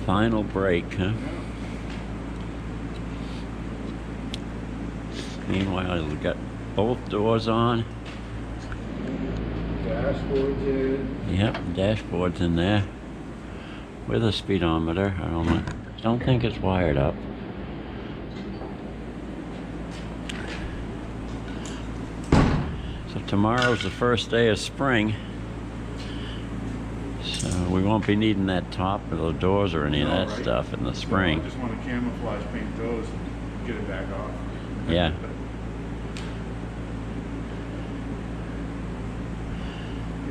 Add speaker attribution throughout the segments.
Speaker 1: Final break, huh? Meanwhile, we've got both doors on.
Speaker 2: Dashboard's in.
Speaker 1: Yep, dashboard's in there. With a speedometer. I don't think it's wired up. So tomorrow's the first day of spring. So we won't be needing that top or the doors or any of that stuff in the spring.
Speaker 2: No, I just want to camouflage paint those and get it back off.
Speaker 1: Yeah.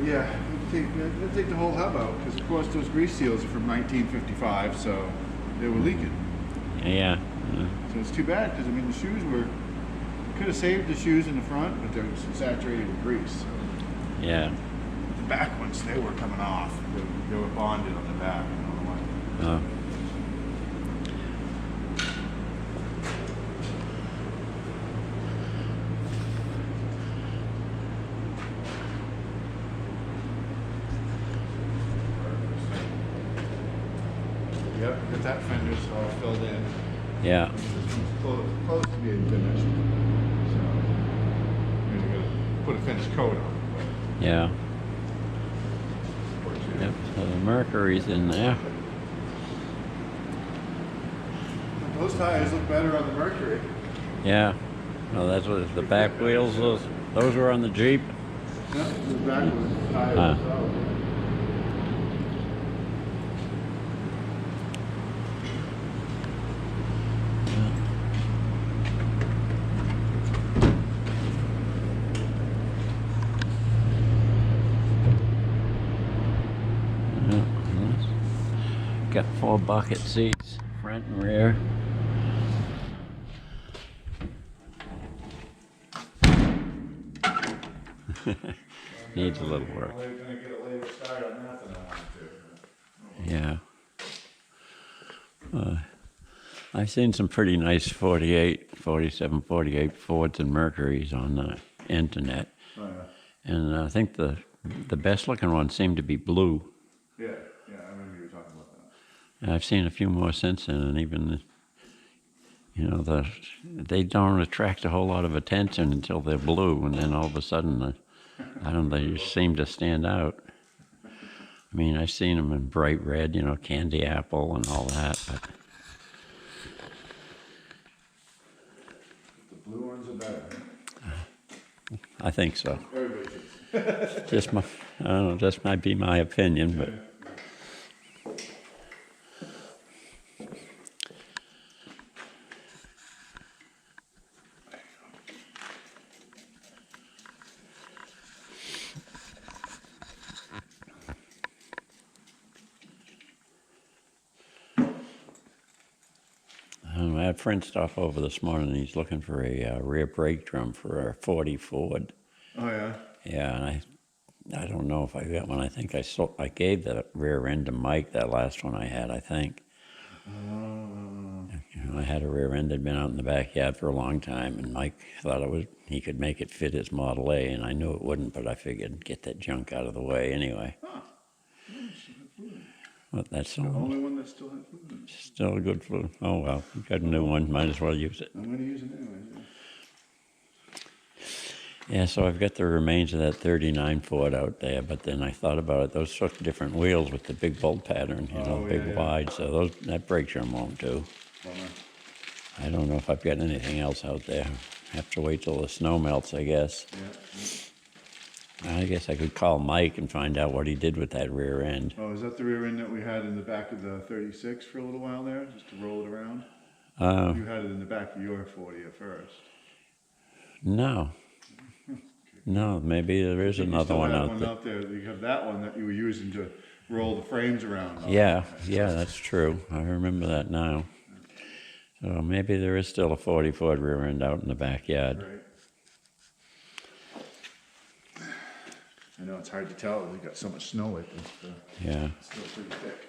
Speaker 2: Yeah, let's take the whole hub out, because of course those grease seals are from 1955, so they were leaking.
Speaker 1: Yeah.
Speaker 2: So it's too bad, because I mean the shoes were, could have saved the shoes in the front, but they're saturated with grease. So.
Speaker 1: Yeah.
Speaker 2: The back ones, they were coming off. They were bonded on the back. I don't know why. Yep, got that fender's all filled in.
Speaker 1: Yeah.
Speaker 2: This one's close to being finished. So, we're going to put a finish coat on.
Speaker 1: Yeah. Yep, so the Mercury's in there.
Speaker 2: Those tires look better on the Mercury.
Speaker 1: Yeah. Well, that's what the back wheels, those were on the Jeep.
Speaker 2: Yeah, the back was tires.
Speaker 1: Got 4 bucket seats, front and rear. Needs a little work. Yeah. I've seen some pretty nice 47, 48 Fords and Mercurys on the internet.
Speaker 2: Oh, yeah.
Speaker 1: And I think the best looking ones seem to be blue.
Speaker 2: Yeah, I remember you were talking about that.
Speaker 1: I've seen a few more since then, and even, you know, they don't attract a whole lot of attention until they're blue, and then all of a sudden, I don't know, they just seem to stand out. I mean, I've seen them in bright red, you know, candy apple and all that, but...
Speaker 2: The blue ones are better.
Speaker 1: I think so.
Speaker 2: Everybody thinks.
Speaker 1: Just I don't know, just might be my opinion, but... I had a friend stop over this morning, and he's looking for a rear brake drum for a 40 Ford.
Speaker 2: Oh, yeah?
Speaker 1: Yeah, and I don't know if I got one. I think I gave the rear end to Mike, that last one I had, I think. You know, I had a rear end that had been out in the backyard for a long time, and Mike thought he could make it fit his Model A, and I knew it wouldn't, but I figured get that junk out of the way anyway.
Speaker 2: Huh.
Speaker 1: Well, that's
Speaker 2: The only one that still has fluid.
Speaker 1: still a good fluid. Oh, well, you got a new one, might as well use it.
Speaker 2: I'm going to use it anyway.
Speaker 1: Yeah, so I've got the remains of that 39 Ford out there, but then I thought about it. Those took different wheels with the big bolt pattern, you know, big wide, so that brake drum won't do. I don't know if I've got anything else out there. Have to wait till the snow melts, I guess.
Speaker 2: Yeah.
Speaker 1: I guess I could call Mike and find out what he did with that rear end.
Speaker 2: Oh, is that the rear end that we had in the back of the 36 for a little while there, just to roll it around? You had it in the back of your 40 at first.
Speaker 1: No. No, maybe there is another one out there.
Speaker 2: You have that one that you were using to roll the frames around.
Speaker 1: Yeah, that's true. I remember that now. So maybe there is still a 40 Ford rear end out in the backyard.
Speaker 2: Right. I know it's hard to tell. We got so much snow lately.
Speaker 1: Yeah.
Speaker 2: It's still pretty thick.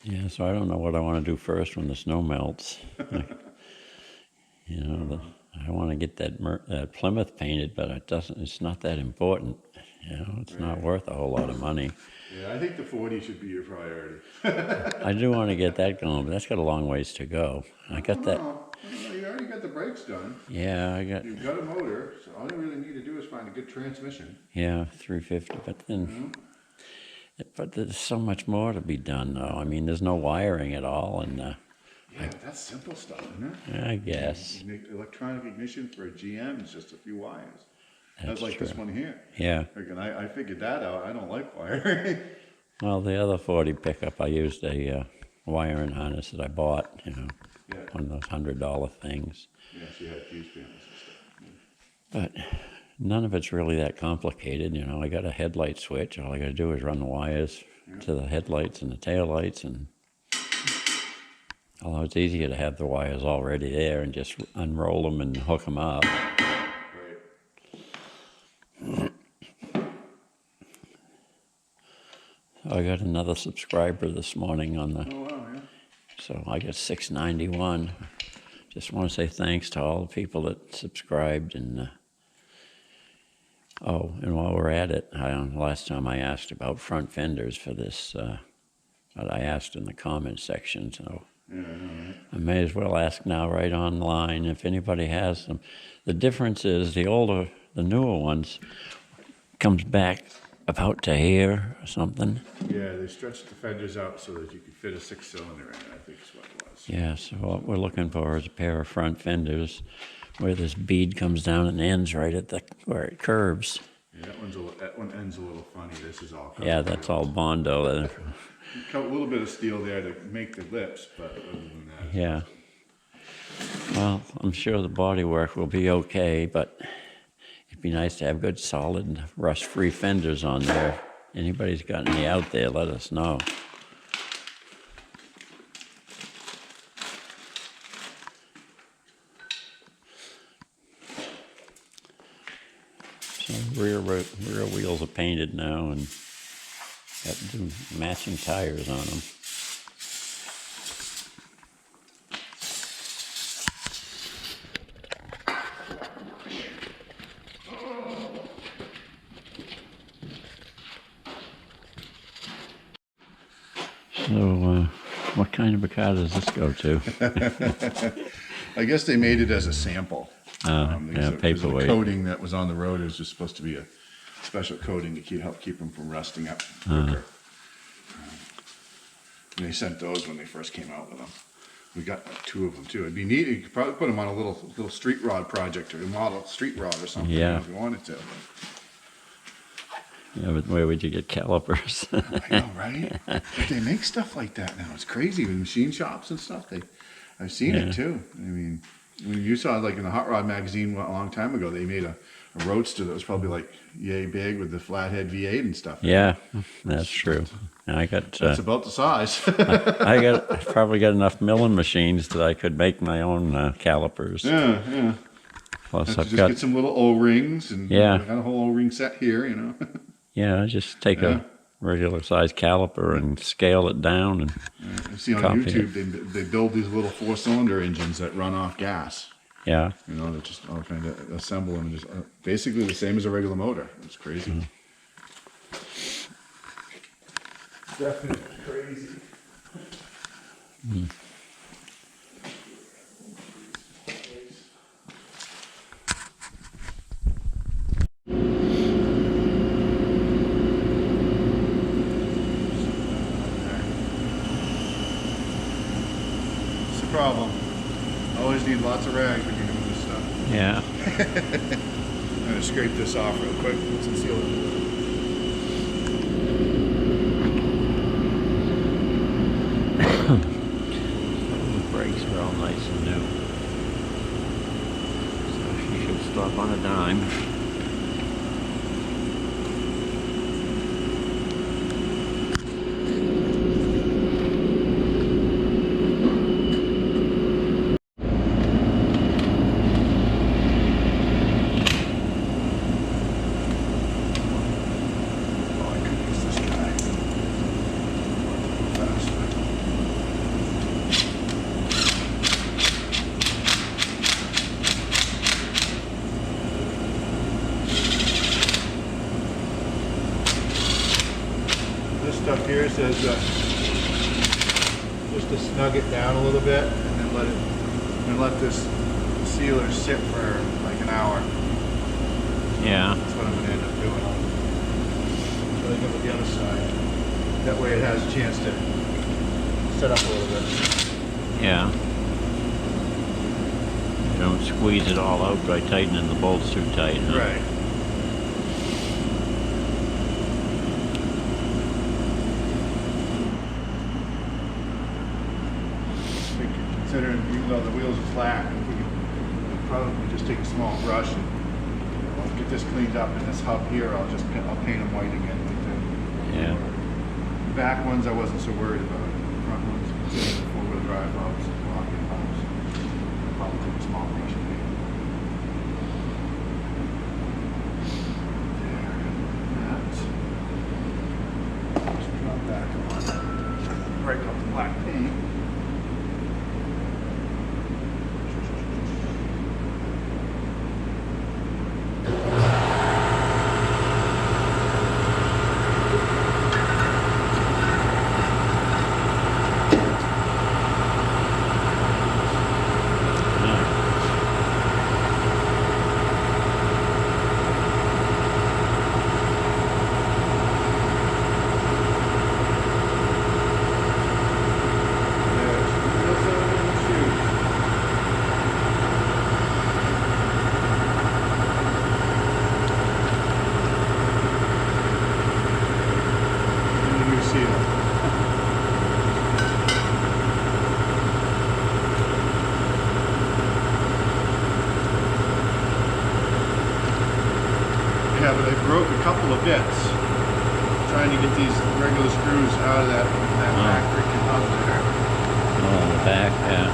Speaker 1: Yeah, so I don't know what I want to do first when the snow melts. You know, I want to get that Plymouth painted, but it's not that important. You know, it's not worth a whole lot of money.
Speaker 2: Yeah, I think the 40 should be your priority.
Speaker 1: I do want to get that going, but that's got a long ways to go. I got that.
Speaker 2: You already got the brakes done.
Speaker 1: Yeah,
Speaker 2: You've got a motor, so all you really need to do is find a good transmission.
Speaker 1: Yeah, 350, but then, but there's so much more to be done, though. I mean, there's no wiring at all, and
Speaker 2: Yeah, that's simple stuff, isn't it?
Speaker 1: I guess.
Speaker 2: Electronic ignition for a GM is just a few wires.
Speaker 1: That's
Speaker 2: like
Speaker 1: true.
Speaker 2: this one here.
Speaker 1: Yeah.
Speaker 2: Again, I figured that out. I don't like wiring.
Speaker 1: Well, the other 40 pickup, I used a wiring harness that I bought, you know, one of those $100 things.
Speaker 2: Yeah, she had fuse panels and stuff.
Speaker 1: But none of it's really that complicated, you know. I got a headlight switch. All I got to do is run the wires to the headlights and the taillights, and although it's easier to have the wires already there and just unroll them and hook them up. I got another subscriber this morning on the.
Speaker 2: Oh, wow, yeah.
Speaker 1: So I got 691. Just want to say thanks to all the people that subscribed. And and while we're at it, last time I asked about front fenders for this, but I asked in the comments section, so I may as well ask now right online if anybody has them. The difference is the newer ones comes back about to here or something.
Speaker 2: Yeah, they stretched the fenders out so that you could fit a 6-cylinder in it, I think is what it was.
Speaker 1: Yeah, so what we're looking for is a pair of front fenders where this bead comes down and ends right at where it curves.
Speaker 2: Yeah, that one ends a little funny. This is all.
Speaker 1: Yeah, that's all Bondo.
Speaker 2: A little bit of steel there to make the lips, but other than that.
Speaker 1: Yeah. Well, I'm sure the body work will be okay, but it'd be nice to have good, solid, rust-free fenders on there. Anybody's got any out there, let us know. So rear wheels are painted now and got matching tires on them. So, what kind of a car does this go to?
Speaker 2: I guess they made it as a sample.
Speaker 1: Paperweight.
Speaker 2: The coating that was on the road is just supposed to be a special coating to help keep them from rusting up quicker. And they sent those when they first came out with them. We got like 2 of them too. It'd be neat. You could probably put them on a little street rod project or a model street rod or something if you wanted to.
Speaker 1: Yeah, but where would you get calipers?
Speaker 2: I know, right? But they make stuff like that now. It's crazy with machine shops and stuff. I've seen it too. I mean, when you saw like in the Hot Rod magazine a long time ago, they made a roadster that was probably like yay big with the flathead V8 and stuff.
Speaker 1: Yeah, that's true. I got.
Speaker 2: That's about the size.
Speaker 1: I probably got enough milling machines that I could make my own calipers.
Speaker 2: Yeah.
Speaker 1: Plus,
Speaker 2: I've got get some little O-rings and
Speaker 1: I
Speaker 2: got a whole O-ring set here, you know.
Speaker 1: Yeah, just take a regular size caliper and scale it down and.
Speaker 2: I see on YouTube they build these little 4-cylinder engines that run off gas.
Speaker 1: Yeah.
Speaker 2: You know, they just all kind of assemble them and just basically the same as a regular motor. It's crazy. Definitely crazy. It's the problem. Always need lots of rags when you're doing this stuff.
Speaker 1: Yeah.
Speaker 2: I'm going to scrape this off real quick. Put some seal in it.
Speaker 1: The brakes are all nice and new. So she should stop on a dime.
Speaker 2: just to snug it down a little bit, and then let this sealer sit for like an hour.
Speaker 1: Yeah.
Speaker 2: That's what I'm going to end up doing. So I go with the other side. That way it has a chance to set up a little bit.
Speaker 1: Yeah. You don't squeeze it all out by tightening the bolts too tight, huh?
Speaker 2: Right. Considering, even though the wheels are flat, if we could probably just take a small brush and get this cleaned up, and this hub here, I'll paint them white again.
Speaker 1: Yeah.
Speaker 2: The back ones I wasn't so worried about. The front ones, considering the four-wheel drive hubs and locking hubs, I'll probably take a small brush and paint them. There. That. Just drop back on. Break up the black paint. Yeah, but I broke a couple of bits trying to get these regular screws out of that back freaking hub there.
Speaker 1: Oh, the back, yeah.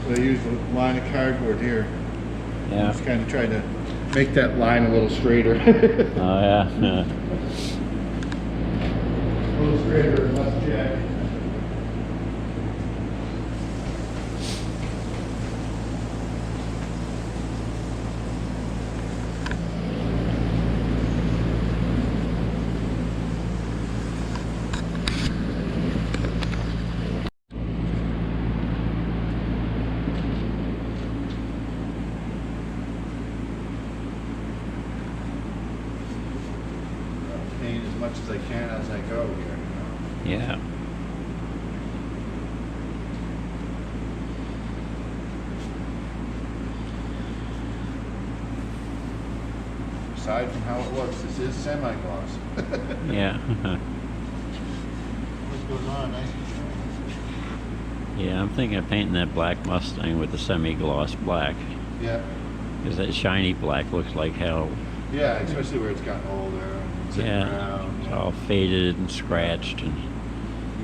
Speaker 1: I used a line of cardboard here. Yeah.
Speaker 2: Just kind of tried to make that line a little straighter.
Speaker 1: Oh, yeah. Yeah.
Speaker 2: A little straighter and less jagged. Paint as much as I can as I go here.
Speaker 1: Yeah.
Speaker 2: Aside from how it looks, this is semi-gloss.
Speaker 1: Yeah.
Speaker 2: What's going on? Nice and shiny.
Speaker 1: Yeah, I'm thinking of painting that black Mustang with the semi-gloss black.
Speaker 2: Yeah.
Speaker 1: Because that shiny black looks like hell.
Speaker 2: Yeah, especially where it's gotten older and sitting
Speaker 1: Yeah.
Speaker 2: around.
Speaker 1: It's all faded and scratched and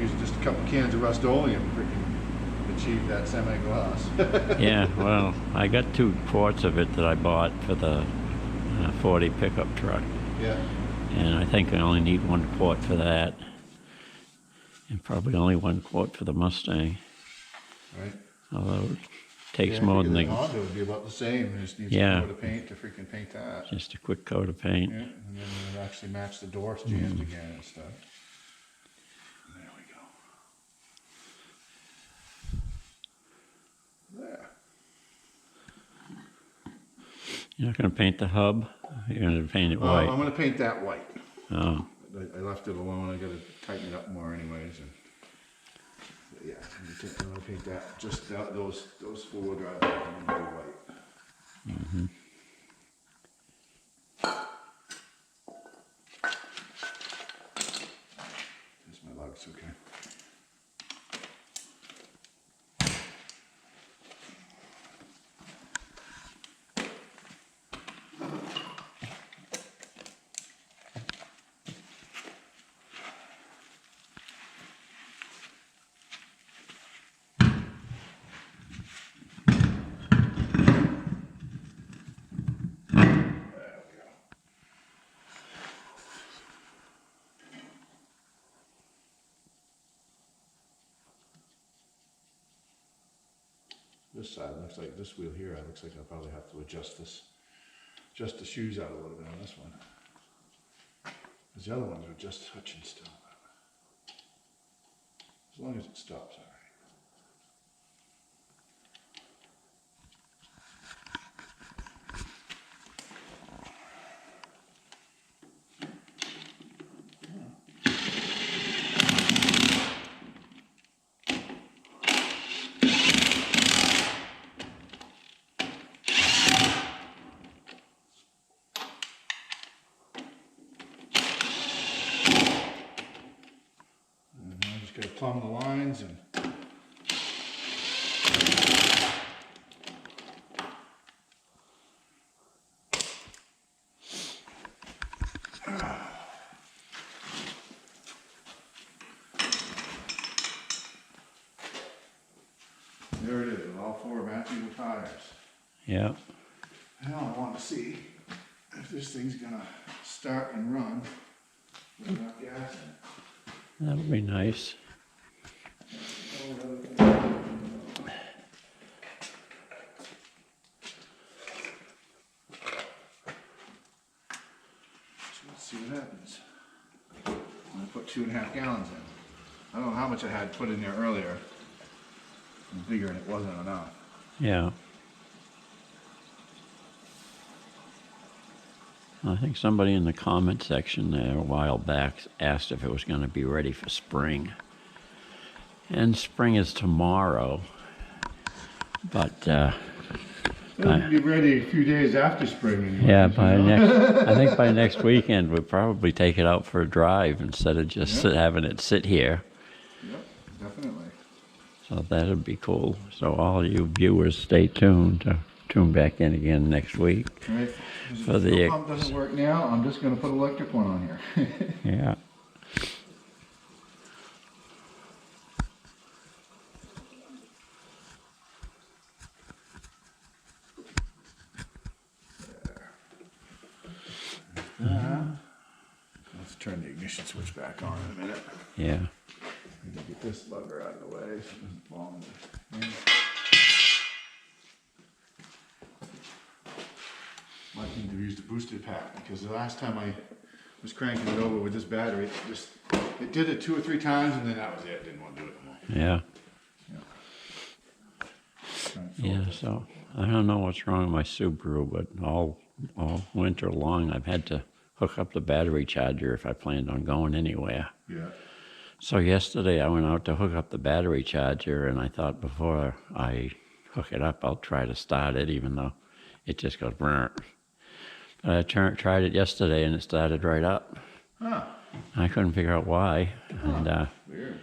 Speaker 2: Using just a couple cans of Rust-Oleum freaking achieve that semi-gloss.
Speaker 1: yeah, well, I got 2 quarts of it that I bought for the 40 pickup truck.
Speaker 2: Yeah.
Speaker 1: And I think I only need 1 quart for that. And probably only one quote for the Mustang,
Speaker 2: Right?
Speaker 1: although it takes
Speaker 2: Yeah,
Speaker 1: more
Speaker 2: I
Speaker 1: than
Speaker 2: figured the
Speaker 1: the,
Speaker 2: Honda would be about the same. It just needs
Speaker 1: Yeah.
Speaker 2: a coat of paint to freaking paint that.
Speaker 1: just a quick coat of paint.
Speaker 2: Yeah, and then it would actually match the door jambs again and stuff. There we go. There.
Speaker 1: You're not going to paint the hub? You're going to paint it
Speaker 2: I'm
Speaker 1: white?
Speaker 2: going to paint that white.
Speaker 1: Oh,
Speaker 2: I left it alone. I got to tighten it up more anyways. And yeah, I'm going to paint that. Just those four-wheel drive. I'm going to do white. There's my lugs, okay. This side looks like, this wheel here, it looks like I'll probably have to adjust the shoes out a little bit on this one. Because the other ones are just touching still. As long as it stops, all right. And now I just got to plumb the lines and there it is, with all four matching tires.
Speaker 1: yeah.
Speaker 2: Now I want to see if this thing's gonna start and run without gas in it.
Speaker 1: That'll be nice. So let's see what happens. I'm gonna put 2.5 gallons in. I don't know how much I had put in there earlier. I'm figuring it wasn't enough. Yeah. I think somebody in the comment section there a while back asked if it was going to be ready for spring. And spring is tomorrow. But
Speaker 2: It'll be ready a few days after spring anyway.
Speaker 1: yeah, I think by next weekend we'll probably take it out for a drive instead of just having it sit here.
Speaker 2: Yep, definitely.
Speaker 1: So that'd be cool. So all you viewers, stay tuned to tune back in again next week.
Speaker 2: Right.
Speaker 1: For
Speaker 2: If
Speaker 1: the
Speaker 2: the pump doesn't work now, I'm just going to put electric one on here.
Speaker 1: Yeah.
Speaker 2: Let's turn the ignition switch back on in a minute.
Speaker 1: Yeah.
Speaker 2: Need to get this lugger out of the way so it doesn't fall in. Might need to use the boosted pack because the last time I was cranking it over with this battery, it did it 2 or 3 times and then that was it. Didn't want to do it anymore.
Speaker 1: Yeah. Yeah, so I don't know what's wrong with my Subaru, but all winter long I've had to hook up the battery charger if I planned on going anywhere.
Speaker 2: Yeah.
Speaker 1: So yesterday I went out to hook up the battery charger and I thought before I hook it up I'll try to start it even though it just goes brrr. But I tried it yesterday and it started right up.
Speaker 2: Huh.
Speaker 1: I couldn't figure out why. And
Speaker 2: Weird.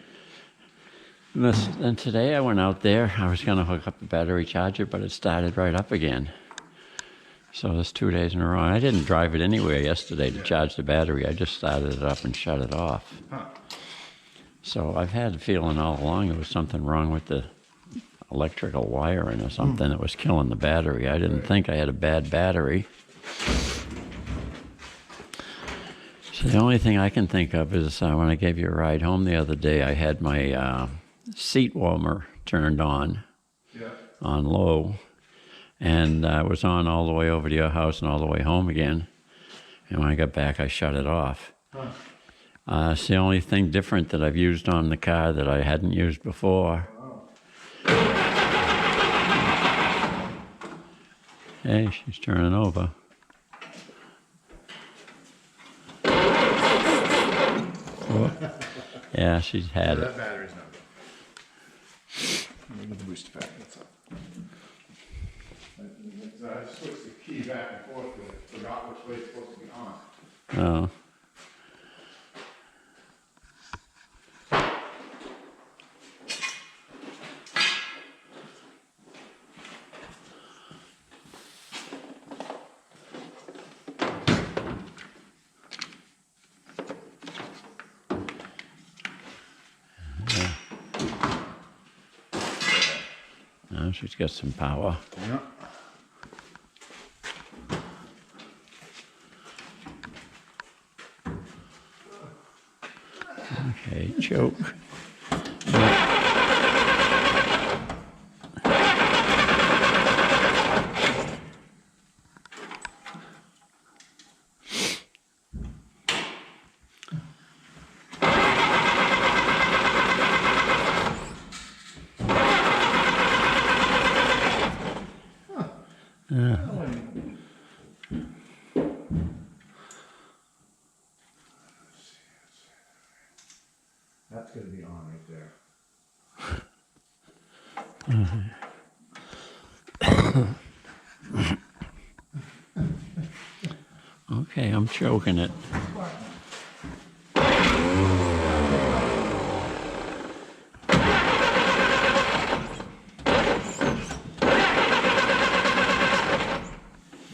Speaker 1: and today I went out there. I was going to hook up the battery charger, but it started right up again. So that's 2 days in a row. And I didn't drive it anywhere yesterday to charge the battery. I just started it up and shut it off.
Speaker 2: Huh.
Speaker 1: So I've had a feeling all along there was something wrong with the electrical wiring or something that was killing the battery. I didn't think I had a bad battery. So the only thing I can think of is when I gave you a ride home the other day, I had my seat warmer turned on low, and it was on all the way over to your house and all the way home again. And when I got back, I shut it off. It's the only thing different that I've used on the car that I hadn't used before. Hey, she's turning over. Yeah, she's had it.
Speaker 2: That battery's not good. Let me get the booster pack. That's up. I switched the key back and forth because I forgot which way it's supposed to be on.
Speaker 1: Oh. Now she's got some power.
Speaker 2: Yeah.
Speaker 1: Okay, choke.
Speaker 2: That's going to be on right there.
Speaker 1: Okay, I'm choking it.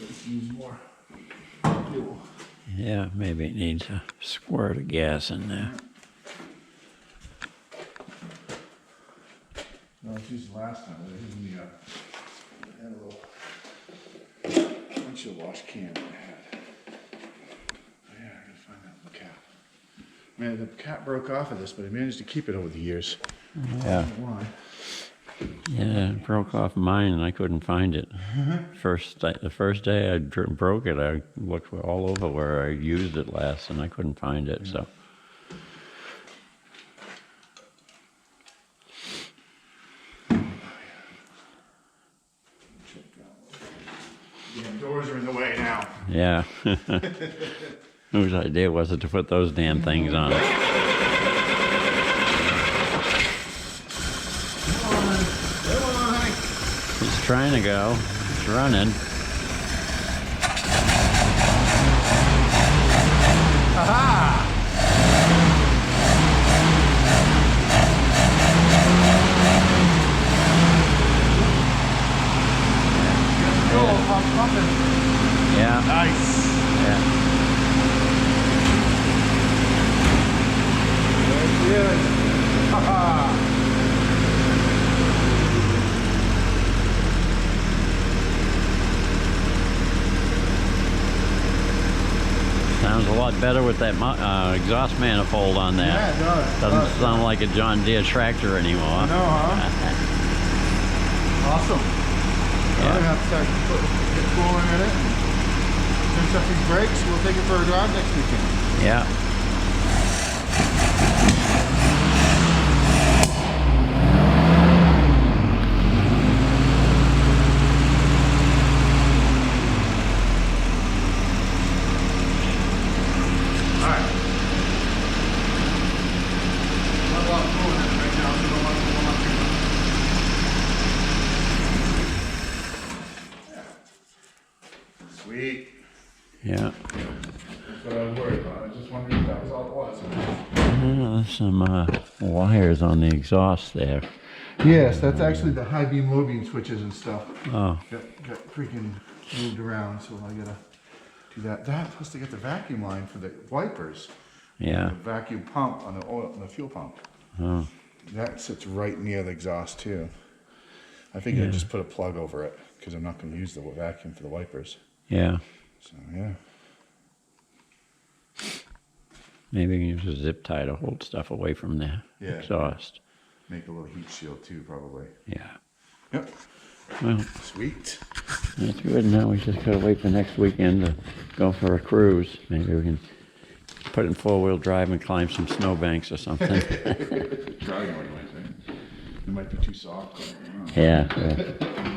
Speaker 2: Let's use more fuel.
Speaker 1: Yeah, maybe it needs a squirt of gas in there.
Speaker 2: No, it's used last time. It had a little windshield wash can that I had. Oh, yeah, I gotta find that little cap. Man, the cap broke off of this, but I managed to keep it over the years.
Speaker 1: Yeah.
Speaker 2: I don't know why.
Speaker 1: Yeah, it broke off mine and I couldn't find it. The first day I broke it, I looked all over where I used it last and I couldn't find it. So.
Speaker 2: Yeah, doors are in the way now.
Speaker 1: Yeah. Whose idea was it to put those damn things on?
Speaker 2: Come on, honey.
Speaker 1: He's trying to go. He's running.
Speaker 2: Aha!
Speaker 1: Yeah.
Speaker 2: Nice.
Speaker 1: Yeah.
Speaker 2: There she is. Ha-ha.
Speaker 1: Sounds a lot better with that exhaust manifold on there.
Speaker 2: Yeah, it does.
Speaker 1: Doesn't sound like a John Deere tractor anymore.
Speaker 2: I know, huh? Awesome. I'm gonna have to start get cooling in it. Finish up these brakes. We'll take it for a drive next weekend.
Speaker 1: Yeah.
Speaker 2: All right. Not a lot of cooling in it right now, so don't want to warm up too much. Sweet.
Speaker 1: Yeah.
Speaker 2: That's what I was worried about. I was just wondering if that was all it was.
Speaker 1: There's some wires on the exhaust there.
Speaker 2: Yes, that's actually the high beam, low beam switches and stuff.
Speaker 1: Oh.
Speaker 2: Got freaking moved around, so I gotta do that. That plus to get the vacuum line for the wipers.
Speaker 1: Yeah.
Speaker 2: The vacuum pump on the oil, on the fuel pump.
Speaker 1: Oh.
Speaker 2: That sits right near the exhaust too. I think I just put a plug over it because I'm not going to use the vacuum for the wipers.
Speaker 1: Yeah.
Speaker 2: So yeah.
Speaker 1: Maybe you can use a zip tie to hold stuff away from the
Speaker 2: Yeah.
Speaker 1: exhaust.
Speaker 2: Make a little heat shield too, probably.
Speaker 1: Yeah.
Speaker 2: Yep.
Speaker 1: Well,
Speaker 2: Sweet.
Speaker 1: that's good. Now we just gotta wait for next weekend to go for a cruise. Maybe we can put it in four-wheel drive and climb some snowbanks or something.
Speaker 2: Try going, I think. It might be too soft. I don't know.
Speaker 1: Yeah.